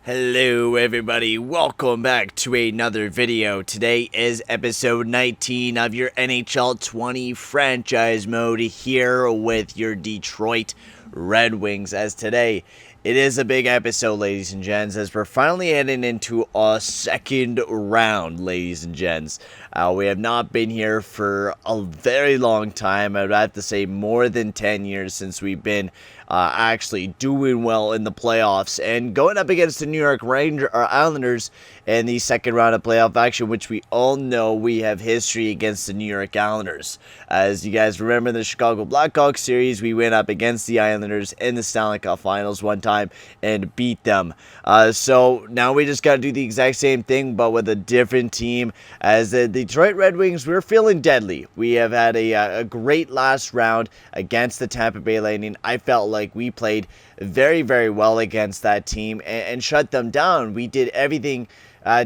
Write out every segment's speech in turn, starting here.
Hello everybody, welcome back to another video. Today is episode 19 of your NHL 20 franchise mode here with your Detroit Red Wings. As today, it is a big episode, ladies and gents, as we're finally heading into a second round, ladies and gents. We have not been here for a very long time. I'd have to say more than 10 years since we've been actually doing well in the playoffs and going up against the New York Islanders in the second round of playoff action, which we all know we have history against the New York Islanders. As you guys remember, in the Chicago Blackhawks series, we went up against the Islanders in the Stanley Cup Finals one time and beat them. So now we just got to do the exact same thing, but with a different team. As the Detroit Red Wings, we're feeling deadly. We have had a great last round against the Tampa Bay Lightning. I felt like we played very, very well against that team and shut them down. We did everything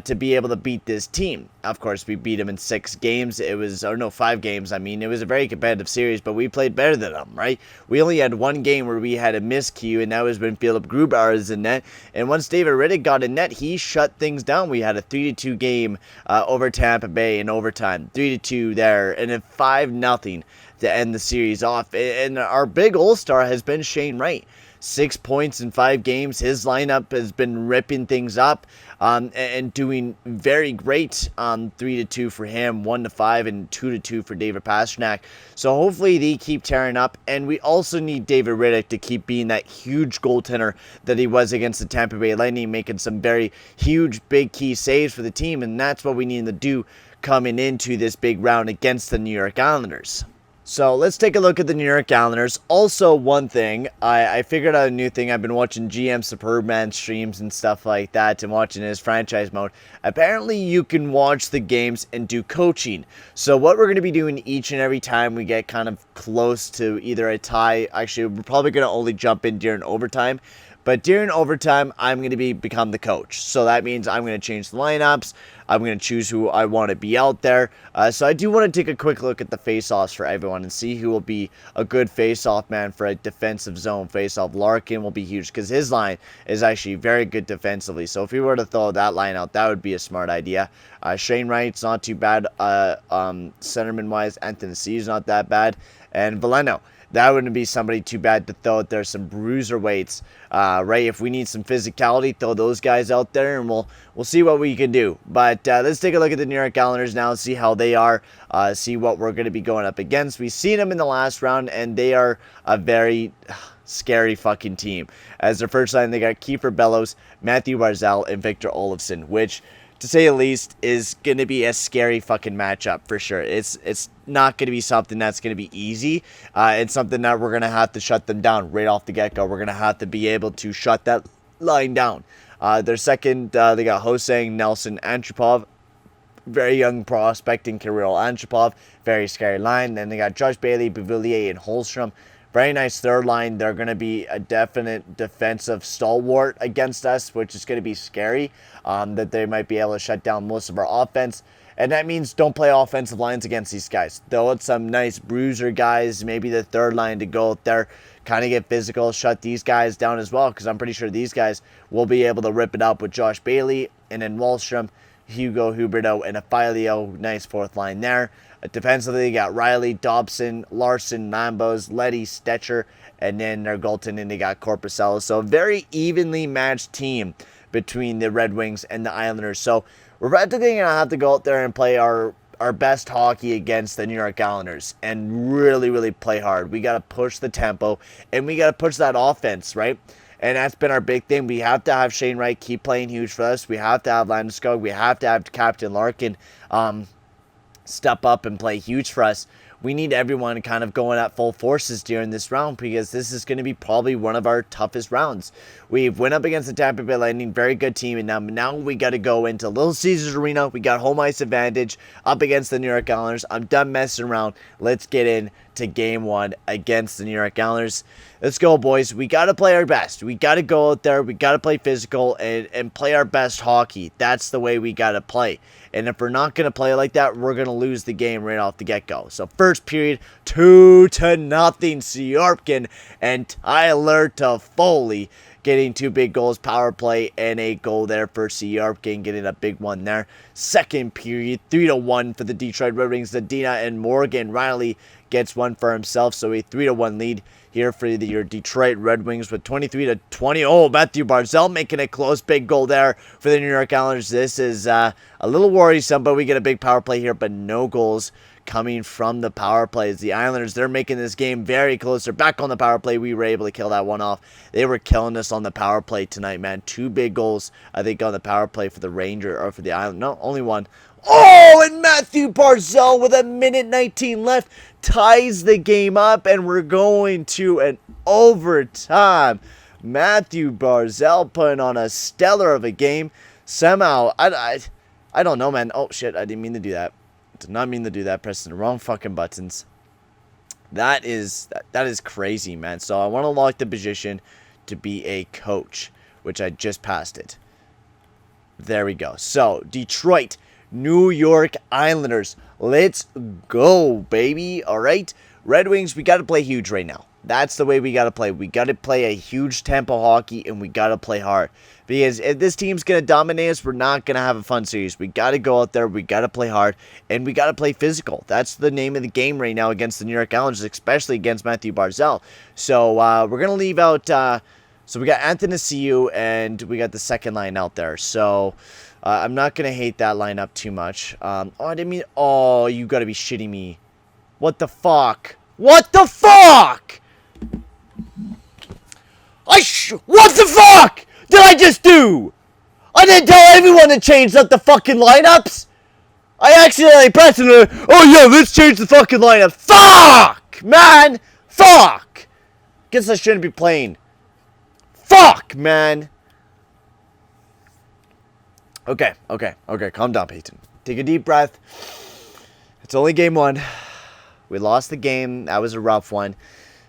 to be able to beat this team. Of course, we beat them in 5 games. It was a very competitive series, but we played better than them, right? We only had one game where we had a miscue, and that was when Philip Grubauer is in net. And once David Rittich got in net, he shut things down. We had a 3-2 game over Tampa Bay in overtime, 3-2 there, and then 5-0 to end the series off. And our big all-star has been Shane Wright. 6 points in 5 games. His lineup has been ripping things up and doing very great. 3-2 for him, 1-5, and 2-2 for David Pastrnak. So hopefully they keep tearing up. And we also need David Rittich to keep being that huge goaltender that he was against the Tampa Bay Lightning, making some very huge, big key saves for the team. And that's what we need to do coming into this big round against the New York Islanders. So let's take a look at the New York Islanders. Also, one thing, I figured out a new thing. I've been watching GM Superman streams and stuff like that and watching his franchise mode. Apparently, you can watch the games and do coaching. So what we're going to be doing each and every time we get kind of close to either a tie. Actually, we're probably going to only jump in during overtime. But during overtime, I'm going to become the coach. So that means I'm going to change the lineups. I'm going to choose who I want to be out there. So I do want to take a quick look at the face-offs for everyone and see who will be a good face-off man for a defensive zone face-off. Larkin will be huge because his line is actually very good defensively. So if we were to throw that line out, that would be a smart idea. Shane Wright's not too bad. Centerman-wise, Mantha NMC is not that bad. And Veleno, that wouldn't be somebody too bad to throw out there. Some bruiser weights, right? If we need some physicality, throw those guys out there, and we'll see what we can do. But let's take a look at the New York Islanders now and see how they are, see what we're going to be going up against. We've seen them in the last round, and they are a very scary fucking team. As their first line, they got Kiefer Bellows, Matthew Barzal, and Victor Olofsson, which, to say the least, is going to be a scary fucking matchup for sure. It's not going to be something that's going to be easy. It's something that we're going to have to shut them down right off the get-go. We're going to have to be able to shut that line down. Their second, they got Hosang Nelson Antropov, very young prospect in Kirill Antropov, very scary line. Then they got Josh Bailey, Bouvillier, and Holmstrom. Very nice third line. They're going to be a definite defensive stalwart against us, which is going to be scary, that they might be able to shut down most of our offense. And that means don't play offensive lines against these guys. Throw out some nice bruiser guys, maybe the third line to go out there, kind of get physical, shut these guys down as well, because I'm pretty sure these guys will be able to rip it up with Josh Bailey, and then Wallstrom, Hugo Huberto, and a Filio. Nice fourth line there. Defensively, you got Riley, Dobson, Larson, Lambos, Letty, Stetcher, and then their goaltending, they got Corpusella. So a very evenly matched team between the Red Wings and the Islanders. So we're practically going to have to go out there and play our best hockey against the New York Islanders and really, really play hard. We got to push the tempo, and we got to push that offense, right? And that's been our big thing. We have to have Shane Wright keep playing huge for us. We have to have Landeskog. We have to have Captain Larkin step up and play huge for us. We need everyone kind of going at full forces during this round, because this is going to be probably one of our toughest rounds. We've went up against the Tampa Bay Lightning, very good team, and now we got to go into Little Caesars Arena. We got home ice advantage up against the New York Islanders. I'm done messing around. Let's get into game one against the New York Islanders. Let's go, boys. We got to play our best. We got to go out there. We got to play physical and play our best hockey. That's the way we got to play. And if we're not going to play like that, we're going to lose the game right off the get-go. So first period, 2-0 Syorkin and Tyler Toffoli getting 2 big goals, power play, and a goal there for Syorkin, getting a big one there. Second period, 3-1 for the Detroit Red Wings. Zadina and Morgan Riley gets one for himself, so a 3-1 lead here for your Detroit Red Wings with 23-20. Oh, Matthew Barzal making a close big goal there for the New York Islanders. This is a little worrisome, but we get a big power play here, but no goals coming from the power plays. The Islanders, they're making this game very close. They're back on the power play. We were able to kill that one off. They were killing us on the power play tonight, man. 2 big goals, I think, on the power play for the Ranger, or for the Island. No, only one. Oh, and Matthew Barzal with 1:19 left ties the game up, and we're going to an overtime. Matthew Barzal putting on a stellar of a game. Somehow, I don't know, man. Oh, shit, I didn't mean to do that. Did not mean to do that. Pressing the wrong fucking buttons. That is crazy, man. So I want to lock the position to be a coach, which I just passed it. There we go. So, Detroit, New York Islanders. Let's go, baby. All right. Red Wings, we got to play huge right now. That's the way we got to play. We got to play a huge tempo hockey, and we got to play hard. Because if this team's going to dominate us, we're not going to have a fun series. We got to go out there. We got to play hard, and we got to play physical. That's the name of the game right now against the New York Islanders, especially against Matthew Barzal. So we're going to leave out... so we got Mantha NMC, and we got the second line out there. So... I'm not going to hate that lineup too much. Oh, I didn't mean... Oh, you got to be shitting me. What the fuck? What the fuck? What the fuck did I just do? I didn't tell everyone to change up the fucking lineups. I accidentally pressed it. Oh, yeah, let's change the fucking lineup. Fuck, man. Fuck. Guess I shouldn't be playing. Fuck, man. Okay, calm down, Peyton. Take a deep breath. It's only game 1. We lost the game. That was a rough one.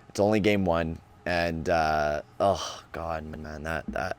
It's only game 1. And, oh, God, man, I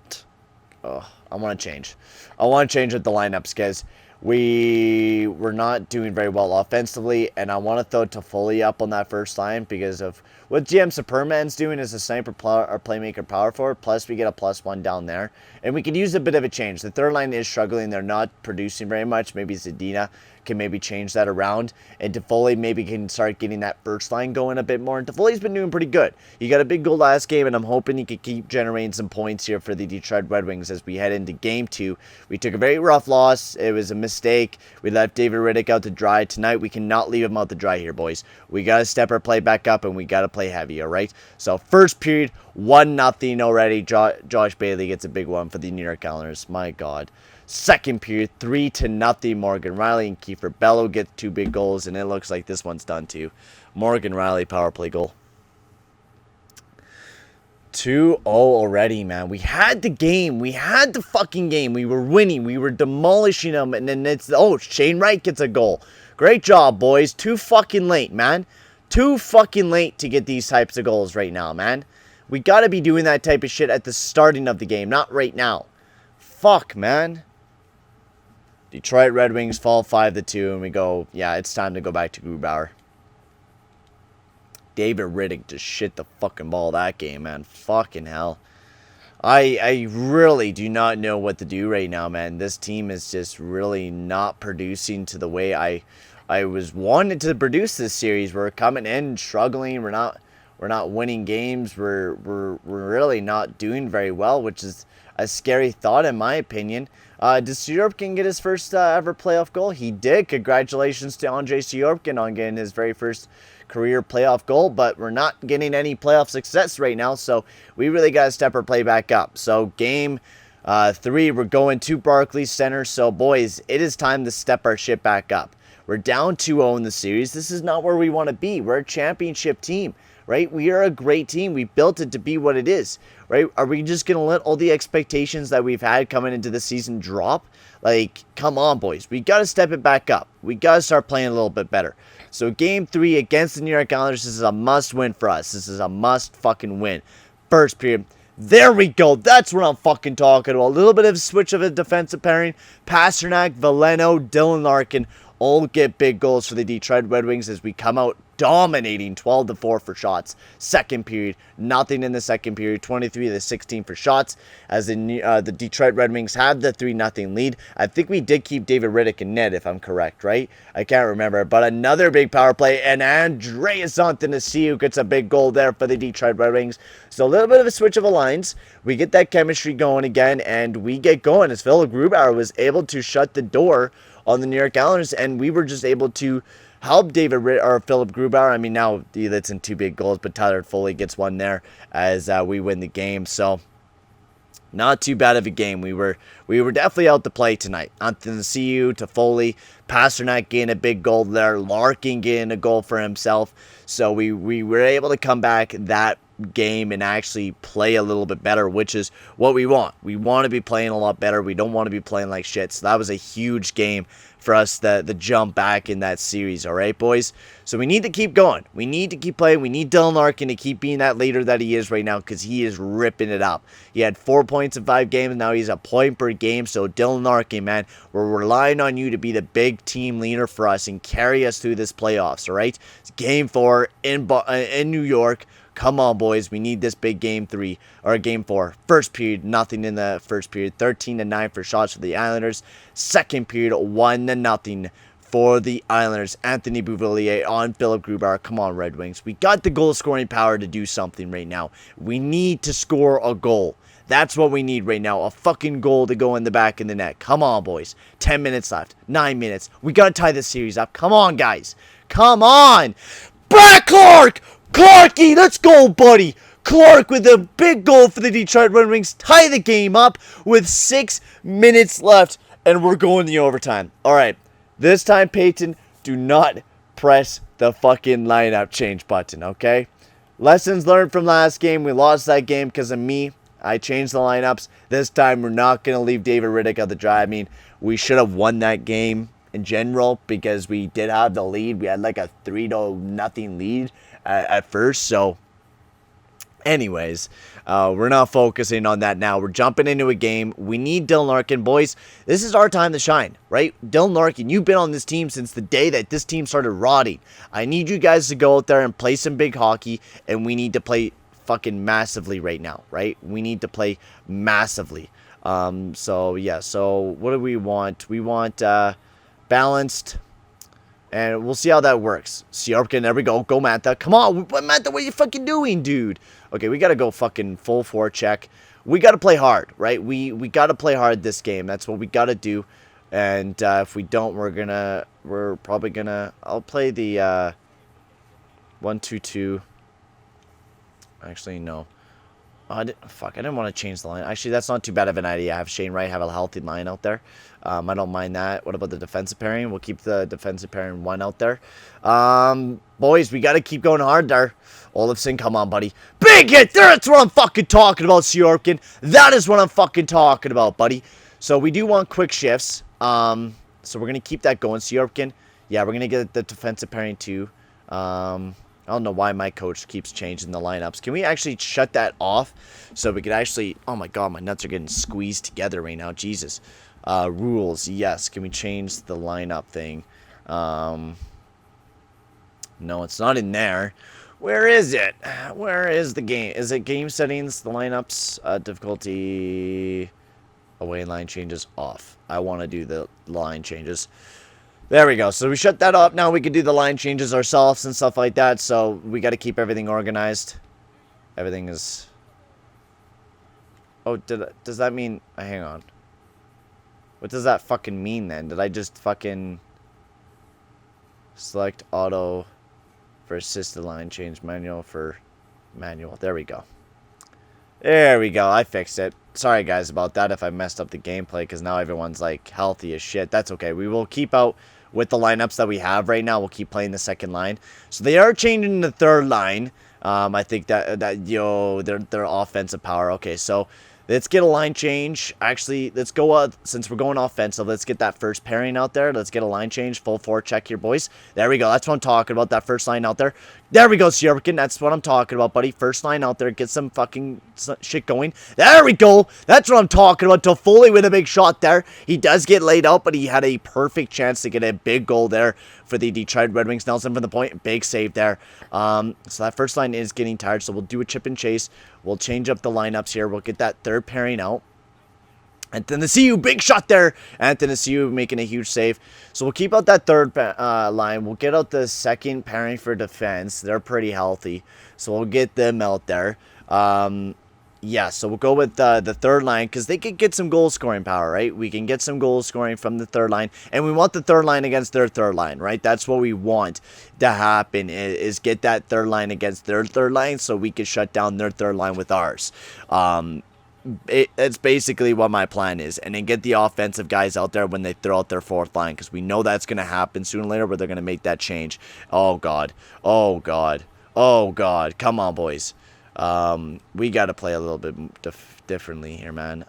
want to change. I want to change with the lineups, guys. We were not doing very well offensively, and I want to throw Toffoli up on that first line because of what GM Superman's doing as a sniper or playmaker power forward, plus we get a +1 down there. And we could use a bit of a change. The third line is struggling. They're not producing very much. Maybe Zadina can maybe change that around, and Toffoli maybe can start getting that first line going a bit more. And Toffoli's been doing pretty good. He got a big goal last game, and I'm hoping he could keep generating some points here for the Detroit Red Wings as we head into game 2. We took a very rough loss. It was a mistake. We left David Riddick out to dry. Tonight, we cannot leave him out to dry here, boys. We got to step our play back up, and we got to play heavy, all right? So, first period, 1-0 already. Josh Bailey gets a big one for the New York Islanders. My God. Second period, 3-0. Morgan Riley and Kiefer Bello get 2 big goals, and it looks like this one's done too. Morgan Riley power play goal. 2-0 already, man. We had the game. We had the fucking game. We were winning. We were demolishing them, and then it's... Oh, Shane Wright gets a goal. Great job, boys. Too fucking late, man. Too fucking late to get these types of goals right now, man. We gotta be doing that type of shit at the starting of the game, not right now. Fuck, man. Detroit Red Wings fall 5-2, and we go, yeah, it's time to go back to Grubauer. David Riddick just shit the fucking ball that game, man. Fucking hell. I really do not know what to do right now, man. This team is just really not producing to the way I was wanting to produce this series. We're coming in struggling. We're not winning games. We're really not doing very well, which is a scary thought in my opinion. Does Syorkin get his first ever playoff goal? He did. Congratulations to Andrei Syorkin on getting his very first career playoff goal, but we're not getting any playoff success right now, so we really got to step our play back up. So game 3, we're going to Barclays Center. So boys, it is time to step our shit back up. We're down 2-0 in the series. This is not where we want to be. We're a championship team, right? We are a great team. We built it to be what it is, right? Are we just going to let all the expectations that we've had coming into the season drop? Like, come on, boys. We got to step it back up. We got to start playing a little bit better. So game 3 against the New York Islanders, this is a must win for us. This is a must fucking win. First period. There we go. That's what I'm fucking talking about. A little bit of a switch of a defensive pairing. Pasternak, Veleno, Dylan Larkin, all get big goals for the Detroit Red Wings as we come out dominating 12-4 for shots. Second period, nothing in the second period, 23-16 for shots as the Detroit Red Wings had the 3-0 lead. I think we did keep David Rittich in net, if I'm correct, right? I can't remember, but another big power play, and Andreas Mantha NMC who gets a big goal there for the Detroit Red Wings. So a little bit of a switch of a lines. We get that chemistry going again, and we get going as Philip Grubauer was able to shut the door on the New York Islanders, and we were just able to help Philip Grubauer. I mean, now he lets in 2 big goals, but Tyler Foley gets one there as we win the game. So not too bad of a game. We were definitely out to play tonight. Mantha NMC to Foley, Pasternak getting a big goal there, Larkin getting a goal for himself. So we were able to come back that game and actually play a little bit better, which is what we want. We want to be playing a lot better. We don't want to be playing like shit. So that was a huge game for us, the jump back in that series. All right, boys. So we need to keep going. We need to keep playing. We need Dylan Larkin to keep being that leader that he is right now, because he is ripping it up. He had 4 points in 5 games. Now he's a point per game. So Dylan Larkin, man, we're relying on you to be the big team leader for us and carry us through this playoffs. All right. It's game 4 in New York. Come on, boys. We need this big game 3 or game 4. First period, nothing in the first period. 13-9 for shots for the Islanders. Second period, 1-0 for the Islanders. Anthony Beauvillier on Philip Grubauer. Come on, Red Wings. We got the goal scoring power to do something right now. We need to score a goal. That's what we need right now. A fucking goal to go in the back of the net. Come on, boys. 10 minutes left. 9 minutes. We got to tie this series up. Come on, guys. Come on. Brad Clark! Clarky, let's go, buddy. Clark with a big goal for the Detroit Red Wings. Tie the game up with 6 minutes left, and we're going to overtime. All right, this time, Peyton, do not press the fucking lineup change button, okay? Lessons learned from last game. We lost that game because of me. I changed the lineups. This time, we're not going to leave David Rittich out the dry. I mean, we should have won that game in general because we did have the lead. We had like a 3-0 lead at first. So anyways, we're not focusing on that now. We're jumping into a game. We need Dylan Larkin. Boys, this is our time to shine, right? Dylan Larkin, you've been on this team since the day that this team started rotting. I need you guys to go out there and play some big hockey, and we need to play fucking massively right now, right? We need to play massively. So yeah, so what do we want? We want balanced, and we'll see how that works. Syorkin, there we go. Go, Mantha. Come on. Mantha, what are you fucking doing, dude? Okay, we got to go fucking full forecheck. We got to play hard, right? We got to play hard this game. That's what we got to do. And if we don't, we're probably going to, I'll play the 1-2-2. Actually, no. I didn't want to change the line. Actually, that's not too bad of an idea. I have Shane Wright have a healthy line out there. I don't mind that. What about the defensive pairing? We'll keep the defensive pairing 1 out there. Boys, we got to keep going hard there. Olofsson, come on, buddy. Big hit! That's what I'm fucking talking about, Syorkin. That is what I'm fucking talking about, buddy. So we do want quick shifts. So we're going to keep that going, Syorkin. Yeah, we're going to get the defensive pairing too. I don't know why my coach keeps changing the lineups. Can we actually shut that off so we could actually... Oh my god, my nuts are getting squeezed together right now. Jesus. Rules, yes. Can we change the lineup thing? No, it's not in there. Where is it? Where is the game? Is it game settings, the lineups, difficulty, away line changes off? I want to do the line changes. There we go. So we shut that up. Now we can do the line changes ourselves and stuff like that. So we got to keep everything organized. Everything is... Oh, does that mean... hang on. What does that fucking mean then? Did I just fucking... select auto for assisted line change, manual for manual. There we go. There we go. I fixed it. Sorry, guys, about that if I messed up the gameplay, because now everyone's, like, healthy as shit. That's okay. We will keep out with the lineups that we have right now. We'll keep playing the second line. So they are changing the third line. I think that their offensive power. Okay, so Let's get a line change. Actually, let's go, since we're going offensive, let's get that first pairing out there. Let's get a line change. Full forecheck here, boys. There we go. That's what I'm talking about, that first line out there. There we go, Sierrakin. That's what I'm talking about, buddy. First line out there. Get some fucking shit going. There we go. That's what I'm talking about. Toffoli with a big shot there. He does get laid out, but he had a perfect chance to get a big goal there for the Detroit Red Wings. Nelson from the point. Big save there. So that first line is getting tired, so we'll do a chip and chase. We'll change up the lineups here. We'll get that third pairing out. Mantha NMC, big shot there. Mantha NMC making a huge save. So we'll keep out that third line. We'll get out the second pairing for defense. They're pretty healthy, so we'll get them out there. Yeah, so we'll go with the third line because they could get some goal scoring power, right? We can get some goal scoring from the third line, and we want the third line against their third line, right? That's what we want to happen, is get that third line against their third line so we can shut down their third line with ours. It's basically what my plan is, and then get the offensive guys out there when they throw out their fourth line, because we know that's going to happen sooner or later where they're going to make that change. Oh, God. Oh, God. Oh, God. Come on, boys. We got to play a little bit differently here, man.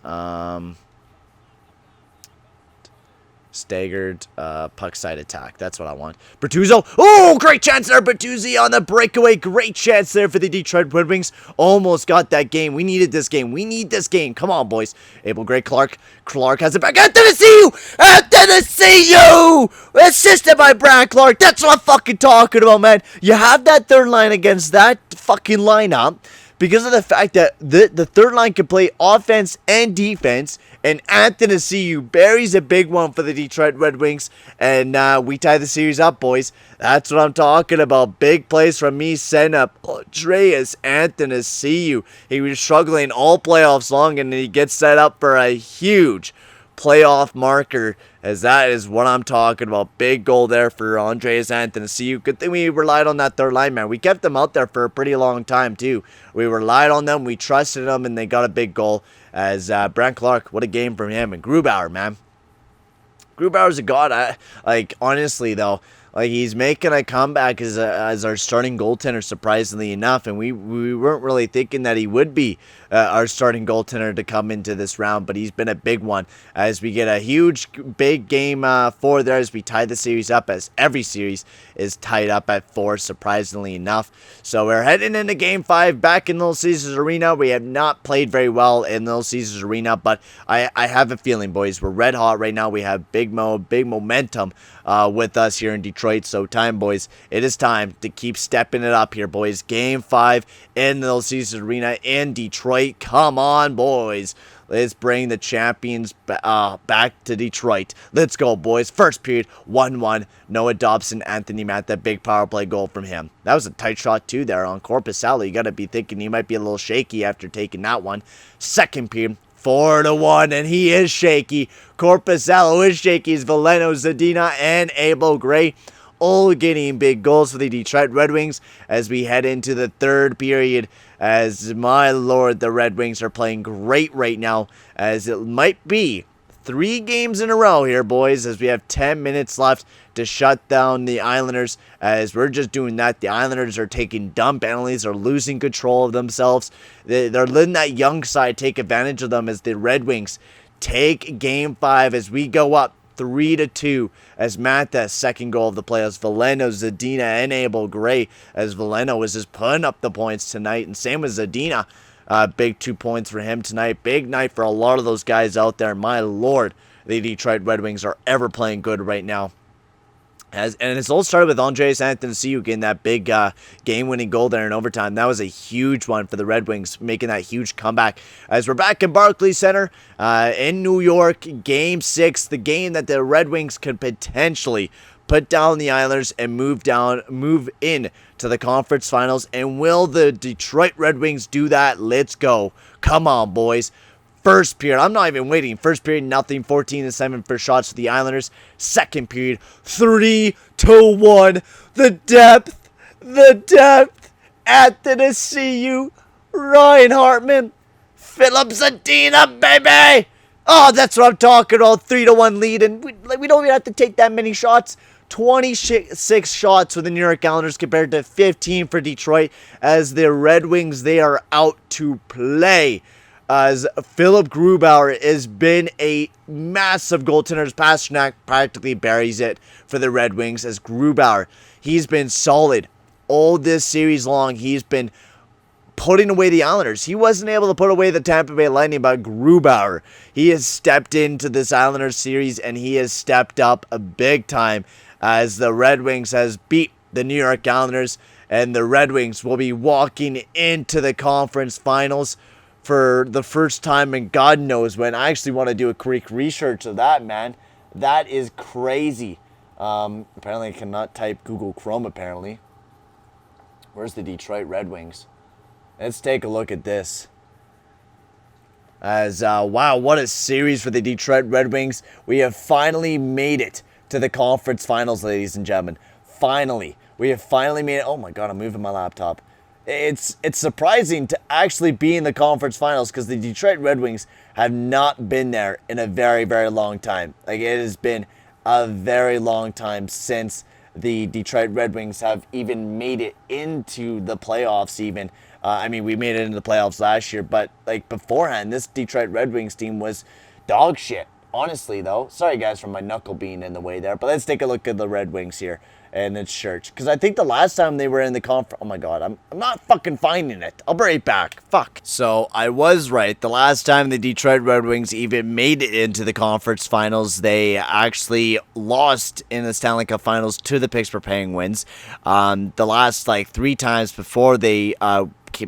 Staggered puck side attack. That's what I want. Bertuzzo. Oh, great chance there. Bertuzzi on the breakaway. Great chance there for the Detroit Red Wings. Almost got that game. We needed this game. We need this game. Come on, boys. Abel Gray. Clark. Clark has it back. Mantha NMC! Mantha NMC! Assisted by Brad Clark. That's what I'm fucking talking about, man. You have that third line against that fucking lineup because of the fact that the third line can play offense and defense. And Mantha NMC buries a big one for the Detroit Red Wings. And we tie the series up, boys. That's what I'm talking about. Big plays from me, setting up Andreas Mantha NMC. He was struggling all playoffs long, and he gets set up for a huge playoff marker, as that is what I'm talking about. Big goal there for Andreas Mantha NMC. Good thing we relied on that third line, man. We kept them out there for a pretty long time, too. We relied on them. We trusted them, and they got a big goal. As Brad Clark, what a game from him. And Grubauer, man. Grubauer's a god. Honestly, though, he's making a comeback as our starting goaltender, surprisingly enough. And we weren't really thinking that he would be our starting goaltender to come into this round. But he's been a big one as we get a huge, big game 4 there as we tie the series up, as every series is tied up at 4, surprisingly enough. So we're heading into Game 5 back in Little Caesars Arena. We have not played very well in Little Caesars Arena, but I have a feeling, boys, we're red hot right now. We have big momentum with us here in Detroit. So time, boys. It is time to keep stepping it up here, boys. Game 5 in the Little Caesars Arena in Detroit. Come on, boys. Let's bring the champions back to Detroit. Let's go, boys. First period, 1-1. Noah Dobson, Anthony Mantha, big power play goal from him. That was a tight shot, too, there on Korpisalo. You got to be thinking he might be a little shaky after taking that one. Second period, 4-1, and he is shaky. Korpisalo is shaky. It's Veleno, Zadina, and Abel Gray all getting big goals for the Detroit Red Wings as we head into the third period. As my lord, the Red Wings are playing great right now, as it might be 3 games in a row here, boys, as we have 10 minutes left to shut down the Islanders. As we're just doing that, the Islanders are taking dumb penalties, are losing control of themselves. They're letting that young side take advantage of them as the Red Wings take Game 5 as we go up 3-2 as Mantha, second goal of the playoffs. Veleno, Zadina, and Abel Gray, as Veleno was just putting up the points tonight, and same with Zadina. Big 2 points for him tonight. Big night for a lot of those guys out there. My lord, the Detroit Red Wings are ever playing good right now. And it's all started with Andreas Mantha NMC getting that big game-winning goal there in overtime. That was a huge one for the Red Wings, making that huge comeback. As we're back in Barclays Center in New York, Game 6, the game that the Red Wings could potentially put down the Islanders and move in to the conference finals. And will the Detroit Red Wings do that? Let's go. Come on, boys. First period, I'm not even waiting. First period, nothing. 14-7 for shots for the Islanders. Second period, 3-1. The depth at the CU. Ryan Hartman, Philip Zadina, baby. Oh, that's what I'm talking about. 3-1 lead, and we don't even have to take that many shots. 26 shots for the New York Islanders compared to 15 for Detroit. As the Red Wings, they are out to play. as Philip Grubauer has been a massive goaltender. Pasternak practically buries it for the Red Wings as Grubauer, he's been solid all this series long. He's been putting away the Islanders. He wasn't able to put away the Tampa Bay Lightning, but Grubauer, he has stepped into this Islanders series and he has stepped up a big time as the Red Wings has beat the New York Islanders, and the Red Wings will be walking into the conference finals for the first time in God knows when. I actually want to do a quick research of that, man. That is crazy. Apparently I cannot type Google Chrome, apparently. Where's the Detroit Red Wings? Let's take a look at this. As, wow, what a series for the Detroit Red Wings. We have finally made it to the conference finals, ladies and gentlemen. Finally. We have finally made it. Oh my God, I'm moving my laptop. It's surprising to actually be in the conference finals because the Detroit Red Wings have not been there in a very, very long time. Like, it has been a very long time since the Detroit Red Wings have even made it into the playoffs even. I mean, we made it into the playoffs last year, but like beforehand, this Detroit Red Wings team was dog shit. Honestly, though. Sorry, guys, for my knuckle being in the way there. But let's take a look at the Red Wings here and its shirts. Because I think the last time they were in the conference... Oh, my God. I'm not fucking finding it. I'll be right back. Fuck. So, I was right. The last time the Detroit Red Wings even made it into the conference finals, they actually lost in the Stanley Cup finals to the Pittsburgh Penguins. The last, like, 3 times before they...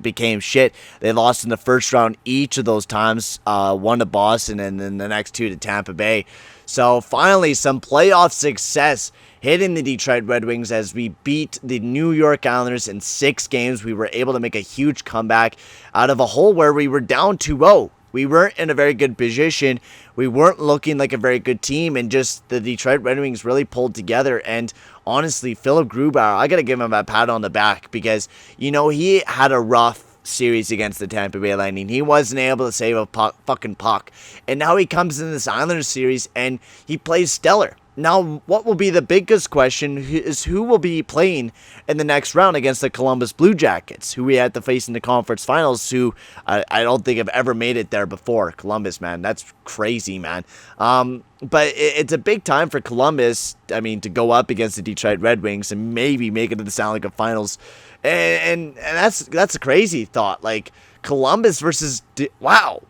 became shit. They lost in the first round each of those times, one to Boston and then the next 2 to Tampa Bay. So finally some playoff success hitting the Detroit Red Wings as we beat the New York Islanders in 6 games. We were able to make a huge comeback out of a hole where we were down 2-0. We weren't in a very good position. We weren't looking like a very good team, and just the Detroit Red Wings really pulled together. And honestly, Philip Grubauer, I got to give him a pat on the back because, you know, he had a rough series against the Tampa Bay Lightning. He wasn't able to save a fucking puck. And now he comes in this Islanders series and he plays stellar. Now, what will be the biggest question is who will be playing in the next round against the Columbus Blue Jackets, who we had to face in the conference finals, who I don't think have ever made it there before. Columbus, man, that's crazy, man. But it's a big time for Columbus, I mean, to go up against the Detroit Red Wings and maybe make it to the Stanley Cup finals. And that's a crazy thought. Like, Columbus versus... wow.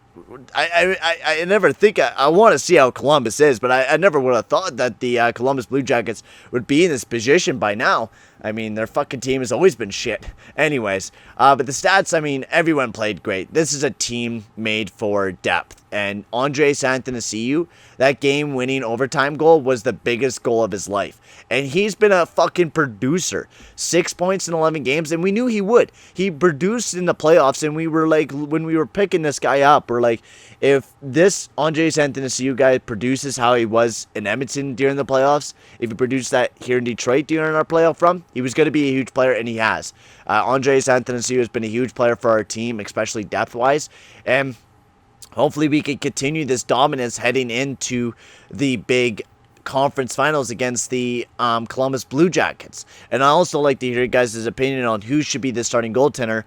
I never think I want to see how Columbus is, but I never would have thought that the Columbus Blue Jackets would be in this position by now. I mean, their fucking team has always been shit. Anyways, but the stats, I mean, everyone played great. This is a team made for depth. And Andre Santanasiu, that game-winning overtime goal was the biggest goal of his life. And he's been a fucking producer. 6 points in 11 games, and we knew he would. He produced in the playoffs, and we were like, when we were picking this guy up, we're like, if this Andre Santanasiu guy produces how he was in Edmonton during the playoffs, if he produced that here in Detroit during our playoff run, he was going to be a huge player, and he has. Andre Santanasiu has been a huge player for our team, especially depth-wise, and hopefully we can continue this dominance heading into the big conference finals against the Columbus Blue Jackets. And I also like to hear you guys' opinion on who should be the starting goaltender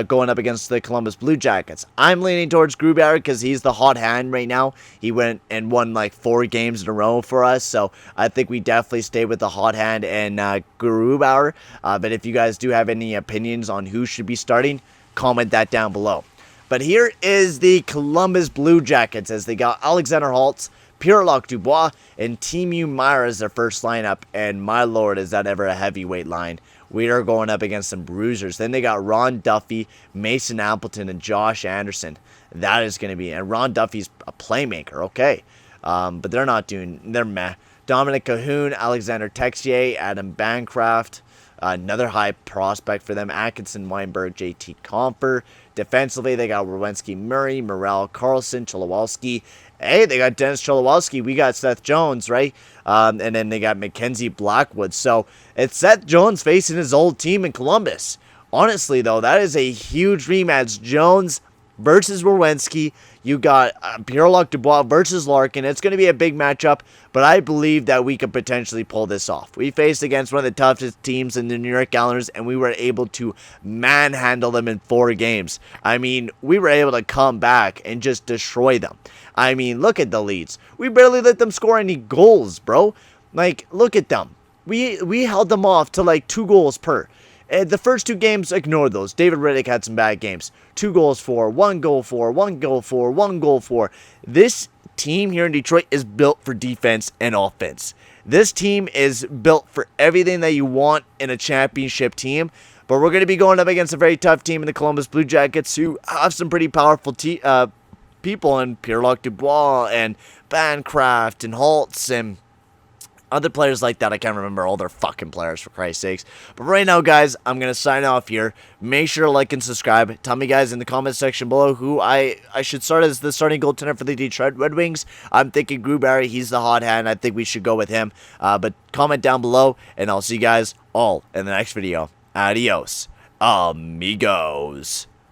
going up against the Columbus Blue Jackets. I'm leaning towards Grubauer because he's the hot hand right now. He went and won like 4 games in a row for us, so I think we definitely stay with the hot hand and Grubauer. But if you guys do have any opinions on who should be starting, comment that down below. But here is the Columbus Blue Jackets as they got Alexander Holtz, Pierre-Luc Dubois, and Timu Meyer as their first lineup. And my lord, is that ever a heavyweight line. We are going up against some bruisers. Then they got Ron Duffy, Mason Appleton, and Josh Anderson. That is going to be... And Ron Duffy's a playmaker, okay. But they're not doing... They're meh. Dominic Cahoon, Alexander Texier, Adam Bancroft. Another high prospect for them, Atkinson, Weinberg, JT Compher. Defensively, they got Werenski Murray, Morel, Carlson, Cholowalski. Hey, they got Dennis Cholowalski. We got Seth Jones, right? And then they got Mackenzie Blackwood. So it's Seth Jones facing his old team in Columbus. Honestly, though, that is a huge rematch. Jones versus Werenski. You got Pierre-Luc Dubois versus Larkin. It's going to be a big matchup, but I believe that we could potentially pull this off. We faced against one of the toughest teams in the New York Islanders, and we were able to manhandle them in 4 games. I mean, we were able to come back and just destroy them. I mean, look at the leads. We barely let them score any goals, bro. Like, look at them. We held them off to like 2 goals per. The first 2 games, ignore those. David Riddick had some bad games. 2 goals for, 1 goal for, 1 goal for, 1 goal for. This team here in Detroit is built for defense and offense. This team is built for everything that you want in a championship team. But we're going to be going up against a very tough team in the Columbus Blue Jackets who have some pretty powerful people in Pierre-Luc Dubois and Bancroft and Holtz and other players like that. I can't remember all their fucking players, for Christ's sakes. But right now, guys, I'm going to sign off here. Make sure to like and subscribe. Tell me, guys, in the comment section below who I should start as the starting goaltender for the Detroit Red Wings. I'm thinking Grubauer. He's the hot hand. I think we should go with him. But comment down below, and I'll see you guys all in the next video. Adios, amigos.